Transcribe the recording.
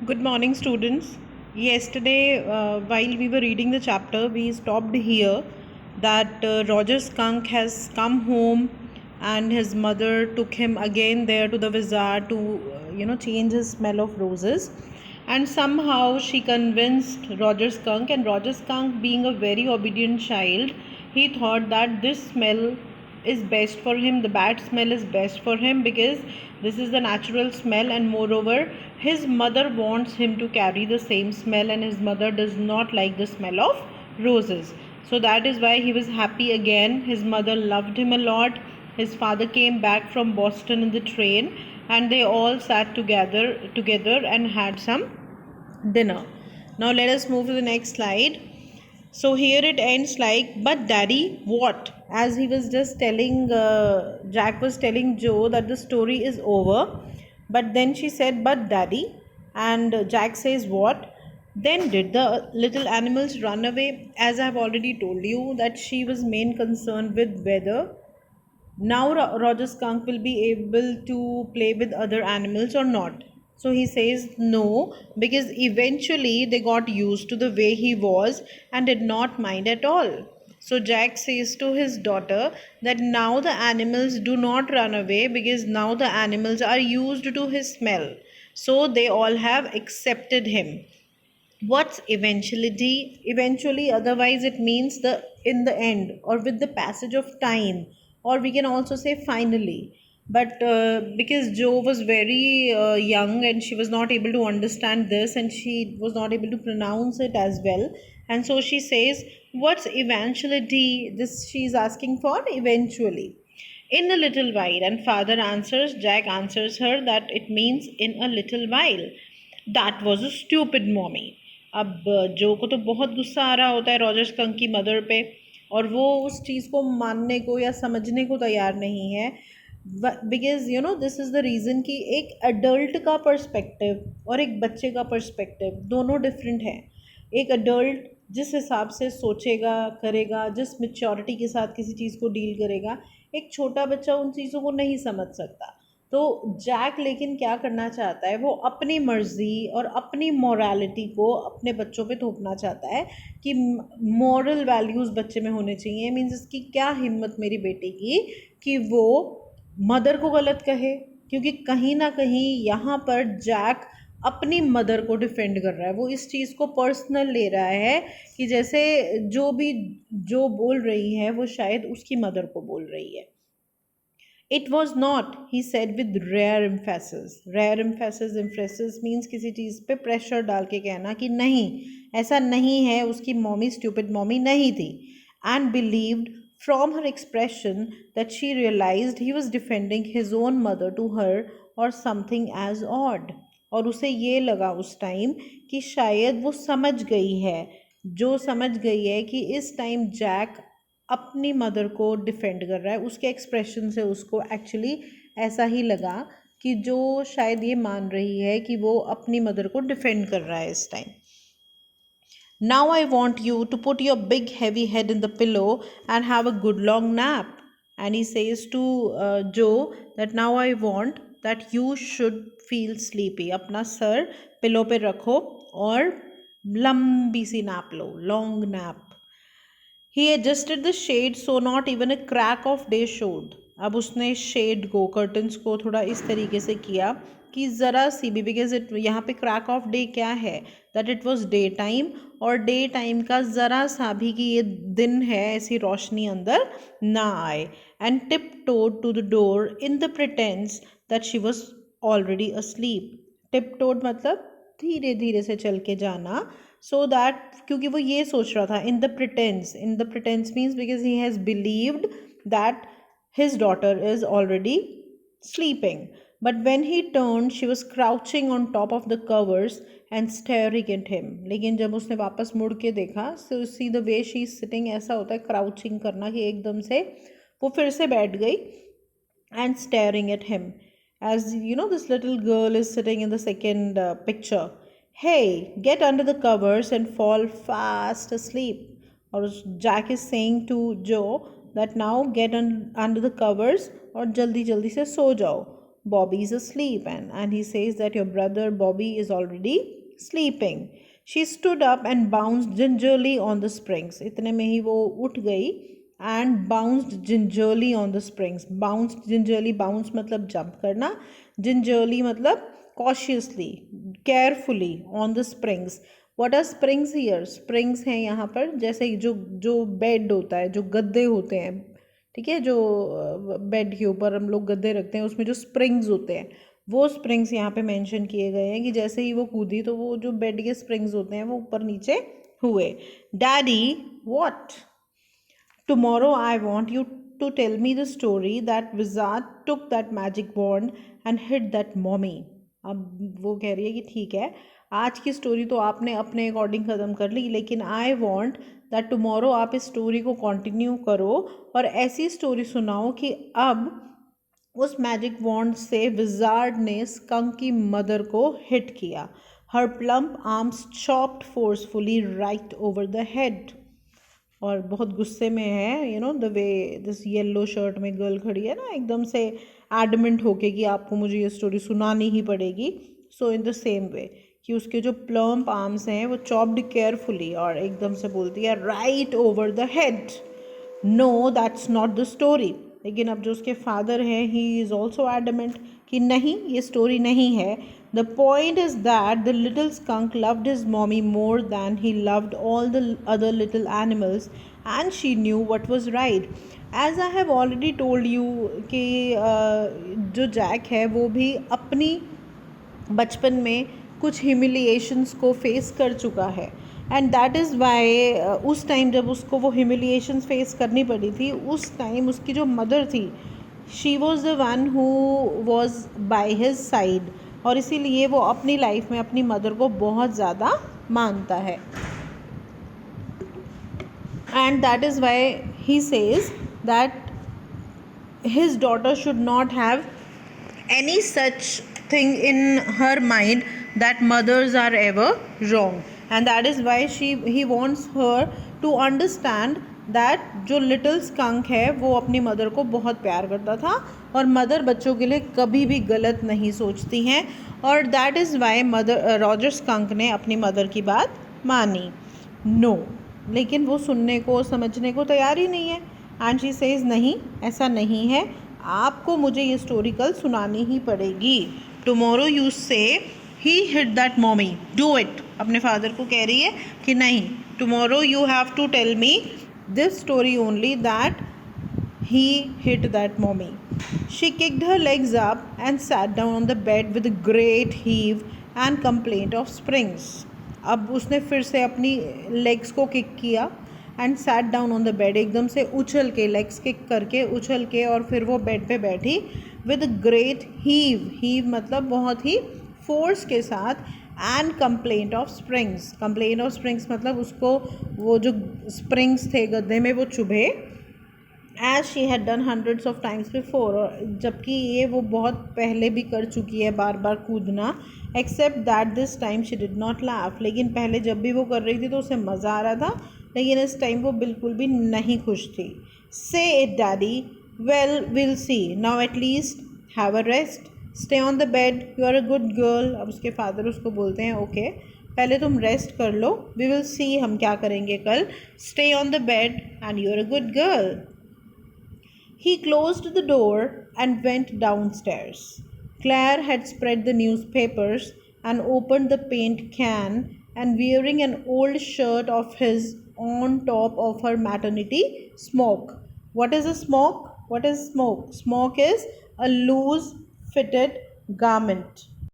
Good morning, students. Yesterday, while we were reading the chapter, we stopped here that Roger Skunk has come home and his mother took him again there to the bazaar to, change his smell of roses. And somehow she convinced Roger Skunk, and Roger Skunk, being a very obedient child, he thought that this smell is best for him, the bad smell is best for him because this is the natural smell, and moreover his mother wants him to carry the same smell, and his mother does not like the smell of roses. So that is why he was happy again. His mother loved him a lot. His father came back from Boston in the train, and they all sat together and had some dinner. Now let us move to the next slide. So here it ends like, but daddy, what? As he was just telling, Jack was telling Joe that the story is over. But then she said, but daddy. And Jack says, what? Then did the little animals run away? As I have already told you, that she was main concerned with whether now Roger Skunk will be able to play with other animals or not. So he says no, because eventually they got used to the way he was and did not mind at all. So Jack says to his daughter that now the animals do not run away because now the animals are used to his smell. So they all have accepted him. What's eventually, otherwise it means the in the end or with the passage of time, or we can also say finally. But because Joe was very young and she was not able to understand this, and she was not able to pronounce it as well, and so she says, what's eventuality? This she's asking for eventually. In a little while, and father answers, Jack answers her that it means in a little while. That was a stupid mommy. अब जो को तो बहुत गुस्सा आ रहा होता है Roger skunk की मदर पे, और वो उस चीज़ को मानने को या समझने को तैयार नहीं है, because this is the reason कि एक अडल्ट का पर्सपेक्टिव और एक बच्चे का पर्सपेक्टिव दोनों डिफरेंट है. एक अडल्ट जिस हिसाब से सोचेगा करेगा, जिस मेच्योरिटी के साथ किसी चीज़ को डील करेगा, एक छोटा बच्चा उन चीज़ों को नहीं समझ सकता. तो जैक लेकिन क्या करना चाहता है, वो अपनी मर्जी और अपनी मोरालिटी को अपने बच्चों पे थोपना चाहता है कि मॉरल वैल्यूज़ बच्चे में होने चाहिए. मीन्स इसकी क्या हिम्मत मेरी बेटी की कि वो मदर को गलत कहे, क्योंकि कहीं ना कहीं यहाँ पर जैक अपनी मदर को डिफेंड कर रहा है. वो इस चीज़ को पर्सनल ले रहा है कि जैसे जो बोल रही है वो शायद उसकी मदर को बोल रही है. It was not, he said with rare emphasis. Rare emphasis means किसी चीज़ पे प्रेशर डाल के कहना कि नहीं, ऐसा नहीं है, उसकी मॉमी स्टूपिड मॉमी नहीं थी. And believed from her expression that she realized he was defending his own mother to her or something as odd. और उसे ये लगा उस टाइम कि शायद वो समझ गई है, जो समझ गई है कि इस टाइम जैक अपनी मदर को डिफेंड कर रहा है. उसके एक्सप्रेशन से उसको एक्चुअली ऐसा ही लगा कि जो शायद ये मान रही है कि वो अपनी मदर को डिफेंड कर रहा है इस time. Now I want you to put your big heavy head in the pillow and have a good long nap. And he says to Joe that now I want that you should feel sleepy. अपना सर pillow पे रखो और लंबी सी nap लो, long nap. He adjusted the shade so not even a crack of day showed. अब उसने शेड को, कर्टन्स को थोड़ा इस तरीके से किया कि ज़रा सी भी, बिकॉज इट यहाँ पे क्रैक ऑफ डे क्या है, that it was day time, और डे टाइम का ज़रा सा भी कि ये दिन है ऐसी रोशनी अंदर ना आए. And tiptoed to the door in the pretence that she was already asleep. Tiptoed मतलब धीरे धीरे से चल के जाना, सो दैट, क्योंकि वो ये सोच रहा था इन the pretence means because he has believed that his daughter is already sleeping. But when he turned, she was crouching on top of the covers and staring at him. लेकिन जब उसने वापस मुड़ के देखा, so see the way she is sitting, ऐसा होता है क्राउचिंग करना कि एकदम से वो फिर से बैठ गई and staring at him. As you know, this little girl is sitting in the second picture. Hey, get under the covers and fall fast asleep. और Jack is saying to Joe that now get under the covers और जल्दी जल्दी से सो जाओ. Bobby is asleep, and he says that your brother Bobby is already sleeping. She stood up and bounced gingerly on the springs. इतने में ही वो उठ गई and bounced gingerly on the springs. Bounced gingerly, bounce मतलब jump करना, gingerly मतलब cautiously, carefully on the springs. What are springs here? Springs हैं यहाँ पर जैसे जो जो बेड होता है, जो गद्दे होते हैं, ठीक है, जो बेड के ऊपर हम लोग गद्दे रखते हैं, उसमें जो स्प्रिंग्स होते हैं, वो स्प्रिंग्स यहाँ पे मेंशन किए गए हैं कि जैसे ही वो कूदी तो वो जो बेड के स्प्रिंग्स होते हैं वो ऊपर नीचे हुए. Daddy, what? Tomorrow I want you to tell me the story that wizard took that magic wand and hid that mommy. अब वो कह रही है कि ठीक है, आज की स्टोरी तो आपने अपने अकॉर्डिंग ख़त्म कर ली, लेकिन आई वॉन्ट दैट टुमारो आप इस स्टोरी को कंटिन्यू करो और ऐसी स्टोरी सुनाओ कि अब उस मैजिक वॉन्ड से विजार्ड ने स्कंक की मदर को हिट किया. Her plump arms chopped forcefully right over the head. और बहुत गुस्से में है, the way this yellow shirt में गर्ल खड़ी है ना, एकदम से एडमेंट होके कि आपको मुझे ये स्टोरी सुनानी ही पड़ेगी. सो इन द सेम वे कि उसके जो प्लम्प आर्म्स हैं वो चॉप्ड केयरफुली और एकदम से बोलती है right over the head. No, that's not the story. लेकिन अब जो उसके फादर हैं, ही इज़ ऑल्सो एडमेंट कि नहीं, ये स्टोरी नहीं है. The point is that the little skunk loved his mommy more than he loved all the other little animals, and she knew what was right. As I have already told you कि जो Jack है वो भी अपनी बचपन में कुछ humiliations को फेस कर चुका है, एंड दैट इज़ वाई उस टाइम जब उसको वो ह्यूमिलिएशंस फेस करनी पड़ी थी, उस टाइम उसकी जो मदर थी, she was the one who was by his side, और इसीलिए वो अपनी लाइफ में अपनी मदर को बहुत ज़्यादा मानता है. And that is why he says that his daughter should not have any such thing in her mind that mothers are ever wrong, and that is why he wants her to understand that जो little skunk है वो अपनी mother को बहुत प्यार करता था और मदर बच्चों के लिए कभी भी गलत नहीं सोचती हैं, और that is why Roger skunk ने अपनी मदर की बात मानी. नो, लेकिन वो सुनने को समझने को तैयार ही नहीं है. एंड शी सेज नहीं, ऐसा नहीं है, आपको मुझे ये स्टोरी कल सुनानी ही पड़ेगी. Tomorrow you say he hit that mommy, do it. अपने फादर को कह रही है कि नहीं, tomorrow you have to tell me this story only that he hit that mommy. She kicked her legs up and sat down on the bed with great heave and complaint of springs. अब उसने फिर से अपनी legs को kick किया and sat down on the bed, एकदम से उछल के, लेग्स किक करके उछल के, और फिर वो बेड पे बैठी विद ग्रेट हीव. हीव मतलब बहुत ही फोर्स के साथ, and complaint of springs. Complaint of springs मतलब उसको वो जो स्प्रिंग्स थे गद्दे में वो चुभे, as she had done hundreds of times before. और जबकि ये वो बहुत पहले भी कर चुकी है बार बार कूदना, except that this time she did not laugh. लेकिन पहले जब भी वो कर रही थी तो उसे मज़ा आ रहा था, लेकिन इस टाइम वो बिल्कुल भी नहीं खुश थी. Say it daddy, well we'll see, now at least have a rest, stay on the bed, you are a good girl. अब उसके फादर उसको बोलते हैं ओके, पहले तुम रेस्ट कर लो, वी विल सी, हम क्या करेंगे कल. Stay on the bed and you are a good girl. He closed the door and went downstairs. Claire had spread the newspapers and opened the paint can, and wearing an old shirt of his on top of her maternity smock. What is a smock? What is smoke? Smock is a loose fitted garment.